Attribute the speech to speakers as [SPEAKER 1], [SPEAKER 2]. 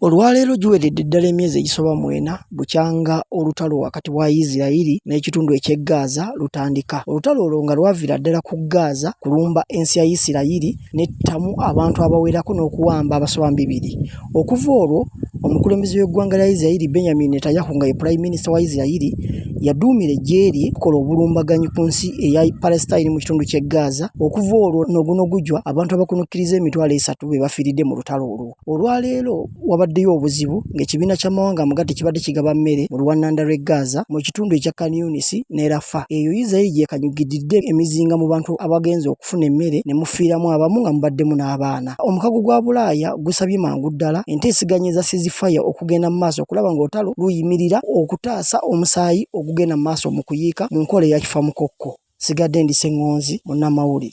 [SPEAKER 1] Olwaleero giweredde ddala emyezi egisoba 4 bukyanga olutalo wakati wa Isreal n'ekitundu eky'e Gaza lutandika. Olutalo olwo nga lwaviira ddala ku Gaza kulumba ensi ya Isreal n'ettamu abantu abawerako n'okuwamba abasoba 200. Okuva olwo omukulembeze w'eggwanga lya Isreal Benjamin Netanyahu nga ye Prime Minister wa Isreal yaduumira eggye lye okukola obulumbaganyi ku nsi eya Palestine mu kitundu ky'e Gaza. Okuva olwo n'ogunogujwa abantu abakunukkiriza emitwalo 3 be bafiiridde mu lutalo olwo. Olwaleero wabaddeyo obuzibu ng'ekibiina ky'amawanga amagatte kibadde kigaba mmere mu luwannanda lw'e Gaza mu kitundu ekya Khan Younis ne Rafah. Eyo Isreal gye kanyugiridde emizinga mu bantu abagenze okufuna emmere ne mufiiramu abamu nga mubaddemu n'abaana. Omukago gwa Bulaaya gusabye mangu ddala enteeseganya eza ceasefire okugenda mu maaso okulaba ng'olutalo luyimirira okutaasa omusaayi ogugenda mu maaso mu kuyiika mu nkola eya kifa mukokko. Sigadde ndi Sseŋŋonzi munnamawulire.